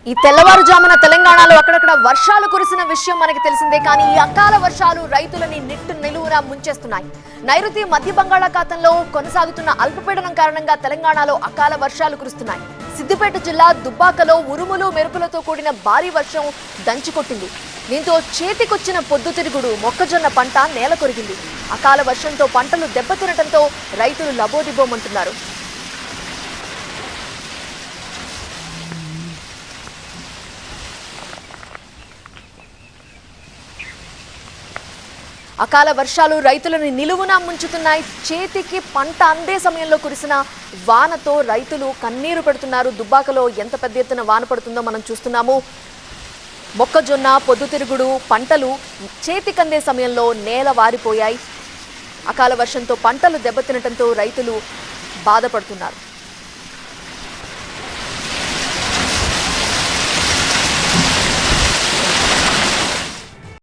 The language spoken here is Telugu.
ఈ తెల్లవారుజామున తెలంగాణలో అక్కడక్కడ వర్షాలు కురిసిన విషయం మనకి తెలిసిందే. కానీ ఈ అకాల వర్షాలు రైతులని నిలువునా ముంచేస్తున్నాయి. నైరుతి మధ్య బంగాళాఖాతంలో కొనసాగుతున్న అల్పపీడనం కారణంగా తెలంగాణలో అకాల వర్షాలు కురుస్తున్నాయి. సిద్దిపేట జిల్లా దుబ్బాకలో ఉరుములు మెరుపులతో కూడిన భారీ వర్షం దంచికొట్టింది. దీంతో చేతికొచ్చిన పొద్దుతిరుగుడు మొక్కజొన్న పంట నేల కొరిగింది. అకాల వర్షంతో పంటలు దెబ్బతినటంతో రైతులు లబోదిబోమంటున్నారు. అకాల వర్షాలు రైతులను నిలువునా ముంచుతున్నాయి. చేతికి పంట అందే సమయంలో కురిసిన వానతో రైతులు కన్నీరు పెడుతున్నారు. దుబ్బాకలో ఎంత పెద్ద ఎత్తున వాన పడుతుందో మనం చూస్తున్నాము. మొక్కజొన్న, పొద్దుతిరుగుడు పంటలు చేతికందే సమయంలో నేల వారిపోయాయి. అకాల వర్షంతో పంటలు దెబ్బతినటంతో రైతులు బాధపడుతున్నారు.